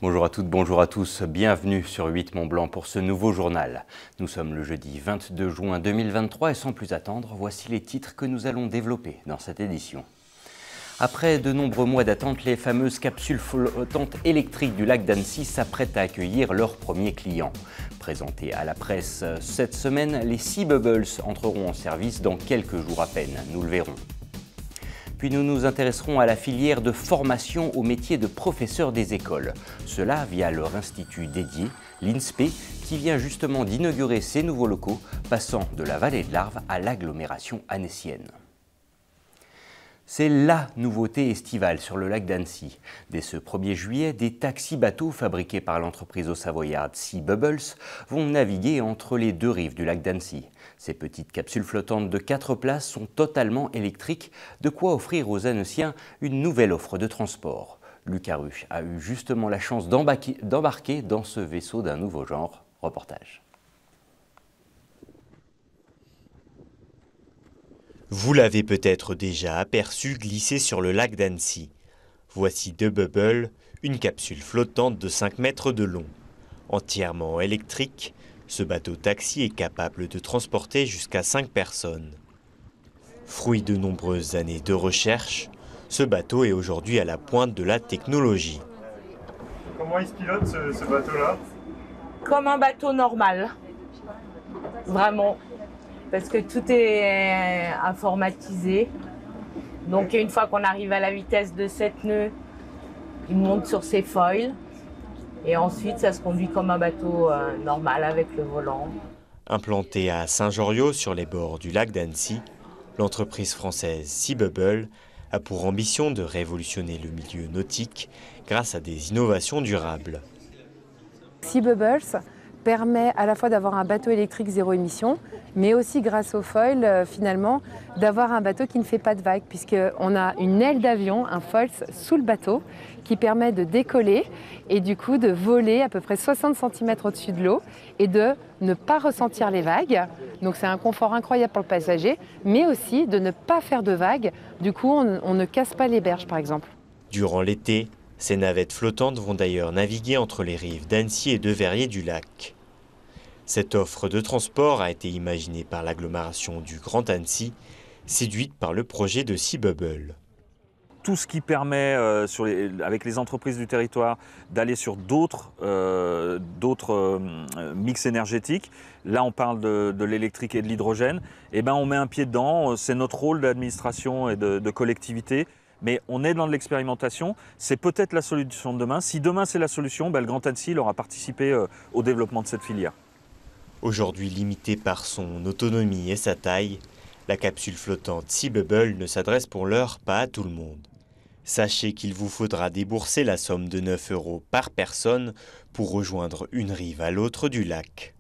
Bonjour à toutes, bonjour à tous, bienvenue sur 8 Mont Blanc pour ce nouveau journal. Nous sommes le jeudi 22 juin 2023 et sans plus attendre, voici les titres que nous allons développer dans cette édition. Après de nombreux mois d'attente, les fameuses capsules flottantes électriques du lac d'Annecy s'apprêtent à accueillir leurs premiers clients. Présentés à la presse cette semaine, les Sea Bubbles entreront en service dans quelques jours à peine, nous le verrons. Puis nous nous intéresserons à la filière de formation au métier de professeur des écoles. Cela via leur institut dédié, l'INSPE, qui vient justement d'inaugurer ses nouveaux locaux, passant de la vallée de l'Arve à l'agglomération annécienne. C'est la nouveauté estivale sur le lac d'Annecy. Dès ce 1er juillet, des taxis-bateaux fabriqués par l'entreprise haut-savoyarde Sea Bubbles vont naviguer entre les deux rives du lac d'Annecy. Ces petites capsules flottantes de 4 places sont totalement électriques, de quoi offrir aux Anneciens une nouvelle offre de transport. Lucas Ruche a eu justement la chance d'embarquer dans ce vaisseau d'un nouveau genre. Reportage. Vous l'avez peut-être déjà aperçu glisser sur le lac d'Annecy. Voici deux Bubbles, une capsule flottante de 5 mètres de long. Entièrement électrique, ce bateau-taxi est capable de transporter jusqu'à 5 personnes. Fruit de nombreuses années de recherche, ce bateau est aujourd'hui à la pointe de la technologie. Comment il se pilote ce bateau-là? Comme un bateau normal, vraiment. Parce que tout est informatisé. Donc une fois qu'on arrive à la vitesse de 7 nœuds, il monte sur ses foils. Et ensuite, ça se conduit comme un bateau normal avec le volant. Implanté à Saint-Joriot sur les bords du lac d'Annecy, l'entreprise française Sea Bubbles a pour ambition de révolutionner le milieu nautique grâce à des innovations durables. Sea Bubbles permet à la fois d'avoir un bateau électrique zéro émission, mais aussi grâce au foil, finalement, d'avoir un bateau qui ne fait pas de vagues, puisqu'on a une aile d'avion, un foil sous le bateau, qui permet de décoller et du coup de voler à peu près 60 cm au-dessus de l'eau et de ne pas ressentir les vagues. Donc c'est un confort incroyable pour le passager, mais aussi de ne pas faire de vagues. Du coup, on ne casse pas les berges, par exemple. Durant l'été, ces navettes flottantes vont d'ailleurs naviguer entre les rives d'Annecy et de Verrier-du-Lac. Cette offre de transport a été imaginée par l'agglomération du Grand Annecy, séduite par le projet de Sea Bubbles. Tout ce qui permet, avec les entreprises du territoire, d'aller sur d'autres mix énergétiques. Là, on parle de l'électrique et de l'hydrogène. Et ben, on met un pied dedans. C'est notre rôle d'administration et de collectivité. Mais on est dans de l'expérimentation. C'est peut-être la solution de demain. Si demain, c'est la solution, le Grand Annecy aura participé au développement de cette filière. Aujourd'hui limitée par son autonomie et sa taille, la capsule flottante Sea Bubbles ne s'adresse pour l'heure pas à tout le monde. Sachez qu'il vous faudra débourser la somme de 9 € par personne pour rejoindre une rive à l'autre du lac.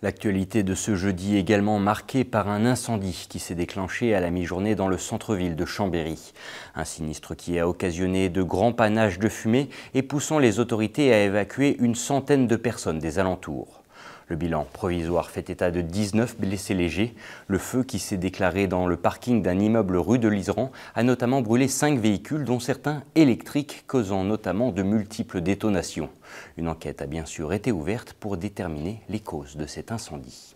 L'actualité de ce jeudi est également marquée par un incendie qui s'est déclenché à la mi-journée dans le centre-ville de Chambéry. Un sinistre qui a occasionné de grands panaches de fumée et poussant les autorités à évacuer une centaine de personnes des alentours. Le bilan provisoire fait état de 19 blessés légers. Le feu qui s'est déclaré dans le parking d'un immeuble rue de l'Iseran a notamment brûlé 5 véhicules, dont certains électriques, causant notamment de multiples détonations. Une enquête a bien sûr été ouverte pour déterminer les causes de cet incendie.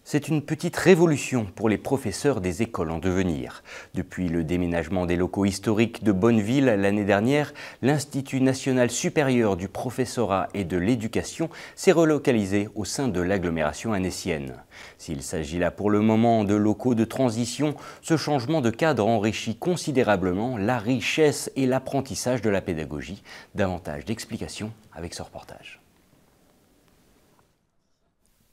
C'est une petite révolution pour les professeurs des écoles en devenir. Depuis le déménagement des locaux historiques de Bonneville l'année dernière, l'Institut national supérieur du professorat et de l'éducation s'est relocalisé au sein de l'agglomération annécienne. S'il s'agit là pour le moment de locaux de transition, ce changement de cadre enrichit considérablement la richesse et l'apprentissage de la pédagogie. Davantage d'explications avec ce reportage.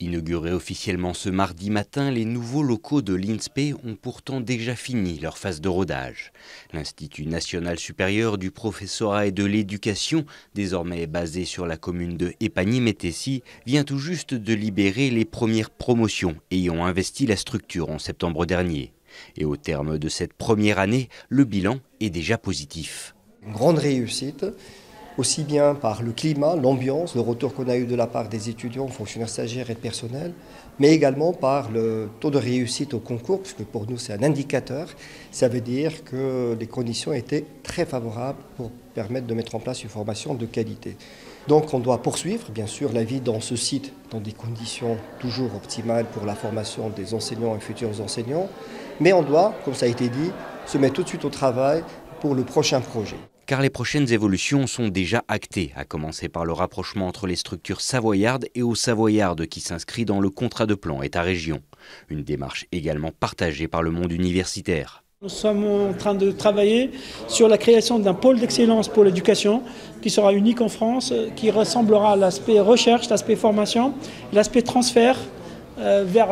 Inaugurés officiellement ce mardi matin, les nouveaux locaux de l'INSPE ont pourtant déjà fini leur phase de rodage. L'Institut national supérieur du professorat et de l'éducation, désormais basé sur la commune de Épagny-Métessy, vient tout juste de libérer les premières promotions ayant investi la structure en septembre dernier. Et au terme de cette première année, le bilan est déjà positif. Une grande réussite. aussi bien par le climat, l'ambiance, le retour qu'on a eu de la part des étudiants, fonctionnaires stagiaires et personnels, mais également par le taux de réussite au concours, puisque pour nous c'est un indicateur. Ça veut dire que les conditions étaient très favorables pour permettre de mettre en place une formation de qualité. Donc on doit poursuivre, bien sûr, la vie dans ce site, dans des conditions toujours optimales pour la formation des enseignants et futurs enseignants, mais on doit, comme ça a été dit, se mettre tout de suite au travail pour le prochain projet. Car les prochaines évolutions sont déjà actées, à commencer par le rapprochement entre les structures savoyardes et aux savoyardes qui s'inscrit dans le contrat de plan État-région. Une démarche également partagée par le monde universitaire. Nous sommes en train de travailler sur la création d'un pôle d'excellence pour l'éducation qui sera unique en France, qui ressemblera à l'aspect recherche, l'aspect formation, l'aspect transfert vers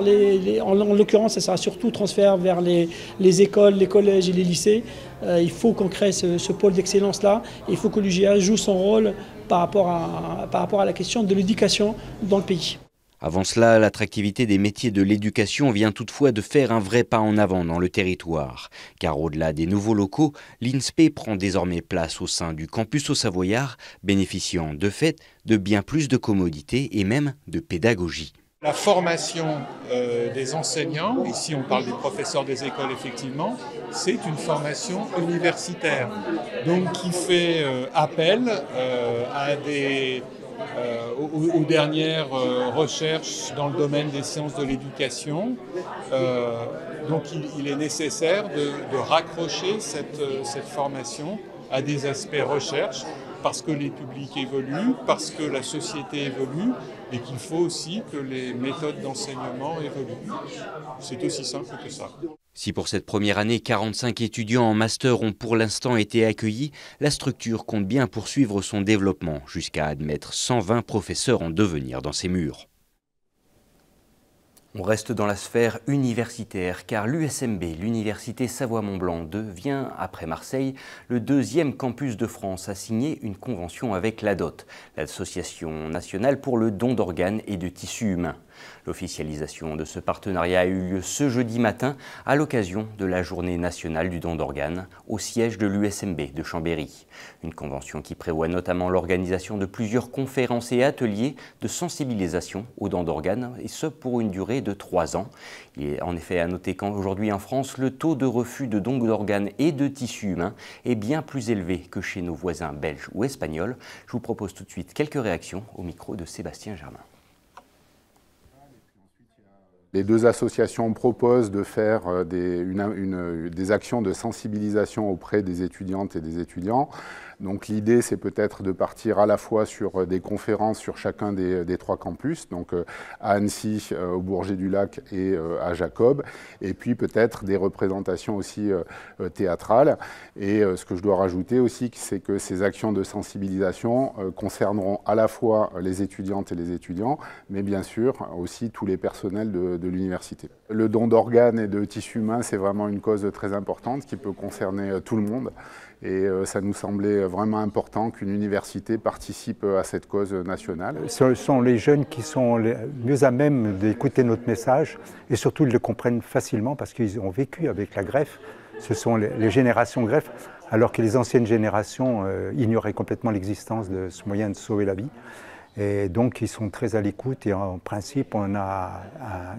en l'occurrence, ça sera surtout transfert vers les écoles, les collèges et les lycées. Il faut qu'on crée ce pôle d'excellence-là. Il faut que l'UGA joue son rôle par rapport à la question de l'éducation dans le pays. Avant cela, l'attractivité des métiers de l'éducation vient toutefois de faire un vrai pas en avant dans le territoire. Car au-delà des nouveaux locaux, l'INSPE prend désormais place au sein du campus au Savoyard, bénéficiant de fait de bien plus de commodités et même de pédagogie. La formation des enseignants, ici on parle des professeurs des écoles effectivement, c'est une formation universitaire, donc qui fait appel aux dernières recherches dans le domaine des sciences de l'éducation. Donc il est nécessaire de raccrocher cette formation à des aspects recherche, parce que les publics évoluent, parce que la société évolue, et qu'il faut aussi que les méthodes d'enseignement évoluent. C'est aussi simple que ça. Si pour cette première année, 45 étudiants en master ont pour l'instant été accueillis, la structure compte bien poursuivre son développement, jusqu'à admettre 120 professeurs en devenir dans ses murs. On reste dans la sphère universitaire car l'USMB, l'Université Savoie-Mont-Blanc, devient, après Marseille, le deuxième campus de France à signer une convention avec l'ADOT, l'Association nationale pour le don d'organes et de tissus humains. L'officialisation de ce partenariat a eu lieu ce jeudi matin à l'occasion de la journée nationale du don d'organes au siège de l'USMB de Chambéry. Une convention qui prévoit notamment l'organisation de plusieurs conférences et ateliers de sensibilisation au don d'organes, et ce pour une durée de 3 ans. Il est en effet à noter qu'aujourd'hui en France, le taux de refus de don d'organes et de tissus humains est bien plus élevé que chez nos voisins belges ou espagnols. Je vous propose tout de suite quelques réactions au micro de Sébastien Germain. Les deux associations proposent de faire des actions de sensibilisation auprès des étudiantes et des étudiants. Donc l'idée, c'est peut-être de partir à la fois sur des conférences sur chacun des 3 campus, donc à Annecy, au Bourget-du-Lac et à Jacob, et puis peut-être des représentations aussi théâtrales. Et ce que je dois rajouter aussi, c'est que ces actions de sensibilisation concerneront à la fois les étudiantes et les étudiants, mais bien sûr aussi tous les personnels de l'université. Le don d'organes et de tissus humains, c'est vraiment une cause très importante qui peut concerner tout le monde. Et ça nous semblait vraiment important qu'une université participe à cette cause nationale. Ce sont les jeunes qui sont les mieux à même d'écouter notre message et surtout ils le comprennent facilement parce qu'ils ont vécu avec la greffe. Ce sont les générations greffe, alors que les anciennes générations ignoraient complètement l'existence de ce moyen de sauver la vie. Et donc ils sont très à l'écoute et en principe on a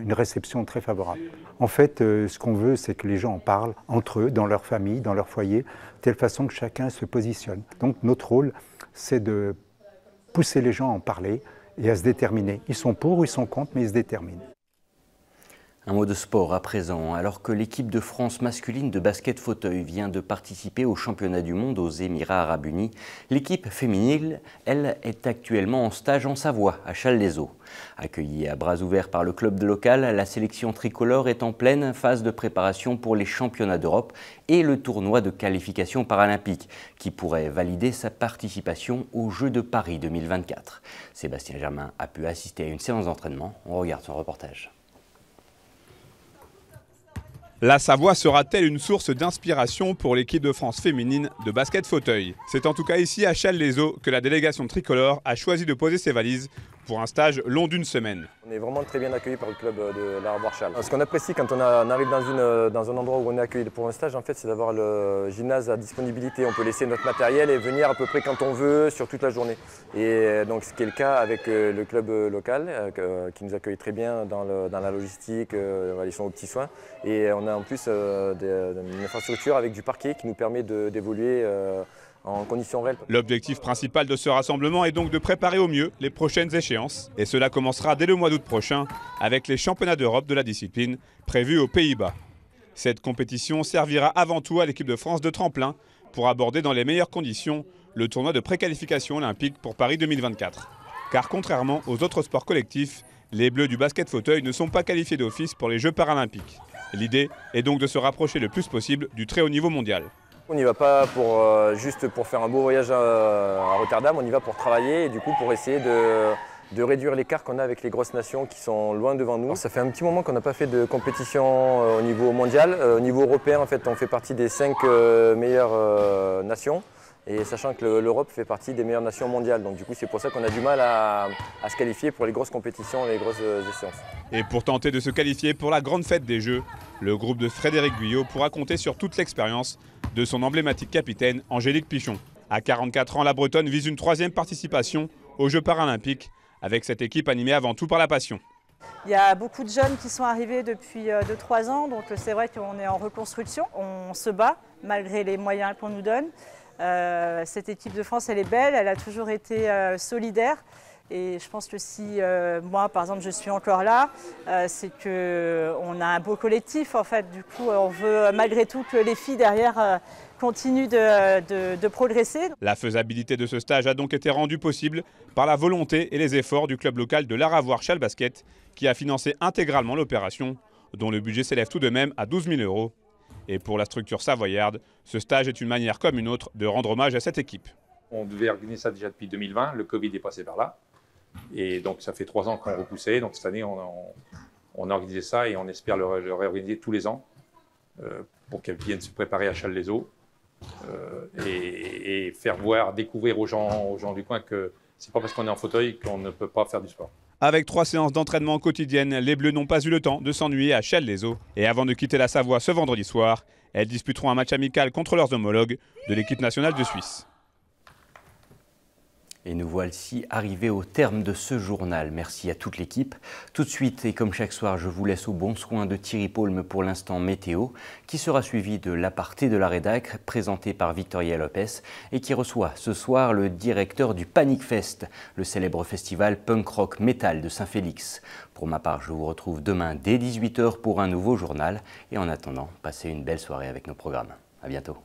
une réception très favorable. En fait, ce qu'on veut, c'est que les gens en parlent entre eux, dans leur famille, dans leur foyer, de telle façon que chacun se positionne. Donc notre rôle, c'est de pousser les gens à en parler et à se déterminer. Ils sont pour ou ils sont contre, mais ils se déterminent. Un mot de sport à présent. Alors que l'équipe de France masculine de basket fauteuil vient de participer au championnat du monde aux Émirats Arabes Unis, l'équipe féminine, elle, est actuellement en stage en Savoie, à Challes-les-Eaux. Accueillie à bras ouverts par le club de local, la sélection tricolore est en pleine phase de préparation pour les championnats d'Europe et le tournoi de qualification paralympique, qui pourrait valider sa participation aux Jeux de Paris 2024. Sébastien Germain a pu assister à une séance d'entraînement. On regarde son reportage. La Savoie sera-t-elle une source d'inspiration pour l'équipe de France féminine de basket fauteuil? C'est en tout cas ici à Challes-les-Eaux que la délégation tricolore a choisi de poser ses valises pour un stage long d'une semaine. On est vraiment très bien accueillis par le club de l'Aravoir-Charles. Ce qu'on apprécie quand on arrive dans un endroit où on est accueilli pour un stage, en fait, c'est d'avoir le gymnase à disponibilité. On peut laisser notre matériel et venir à peu près quand on veut sur toute la journée. Et donc ce qui est le cas avec le club local qui nous accueille très bien dans la logistique, ils sont aux petits soins. Et on a en plus une infrastructure avec du parquet qui nous permet d'évoluer en conditions réelles. L'objectif principal de ce rassemblement est donc de préparer au mieux les prochaines échéances. Et cela commencera dès le mois d'août prochain avec les championnats d'Europe de la discipline prévus aux Pays-Bas. Cette compétition servira avant tout à l'équipe de France de tremplin pour aborder dans les meilleures conditions le tournoi de préqualification olympique pour Paris 2024. Car contrairement aux autres sports collectifs, les Bleus du basket fauteuil ne sont pas qualifiés d'office pour les Jeux paralympiques. L'idée est donc de se rapprocher le plus possible du très haut niveau mondial. On n'y va pas juste pour faire un beau voyage à Rotterdam, on y va pour travailler et du coup pour essayer de réduire l'écart qu'on a avec les grosses nations qui sont loin devant nous. Ça fait un petit moment qu'on n'a pas fait de compétition au niveau mondial. Au niveau européen, en fait, on fait partie des 5 meilleures nations. Et sachant que l'Europe fait partie des meilleures nations mondiales. Donc du coup, c'est pour ça qu'on a du mal à se qualifier pour les grosses compétitions, les grosses échéances. Et pour tenter de se qualifier pour la grande fête des Jeux, le groupe de Frédéric Guyot pourra compter sur toute l'expérience de son emblématique capitaine Angélique Pichon. À 44 ans, la Bretonne vise une 3e participation aux Jeux paralympiques avec cette équipe animée avant tout par la passion. Il y a beaucoup de jeunes qui sont arrivés depuis 2-3 ans, donc c'est vrai qu'on est en reconstruction. On se bat malgré les moyens qu'on nous donne. Cette équipe de France, elle est belle, elle a toujours été solidaire. Et je pense que si moi, par exemple, je suis encore là, c'est qu'on a un beau collectif, en fait. Du coup, on veut malgré tout que les filles derrière continuent de progresser. La faisabilité de ce stage a donc été rendue possible par la volonté et les efforts du club local de l'Aravoir-Charles Basket, qui a financé intégralement l'opération, dont le budget s'élève tout de même à 12 000 €. Et pour la structure savoyarde, ce stage est une manière comme une autre de rendre hommage à cette équipe. On devait organiser ça déjà depuis 2020, le Covid est passé par là. Et donc ça fait 3 ans qu'on repoussait, donc cette année on a organisé ça et on espère le réorganiser tous les ans pour qu'elles viennent se préparer à Challes-les-Eaux et faire découvrir aux gens du coin que c'est pas parce qu'on est en fauteuil qu'on ne peut pas faire du sport. Avec 3 séances d'entraînement quotidiennes, les Bleus n'ont pas eu le temps de s'ennuyer à Challes-les-Eaux. Et avant de quitter la Savoie ce vendredi soir, elles disputeront un match amical contre leurs homologues de l'équipe nationale de Suisse. Et nous voici arrivés au terme de ce journal. Merci à toute l'équipe. Tout de suite, et comme chaque soir, je vous laisse au bon soin de Thierry Paulme pour l'instant météo, qui sera suivi de l'aparté de la rédac, présenté par Victoria Lopez, et qui reçoit ce soir le directeur du Panic Fest, le célèbre festival punk rock metal de Saint-Félix. Pour ma part, je vous retrouve demain dès 18 h pour un nouveau journal. Et en attendant, passez une belle soirée avec nos programmes. À bientôt.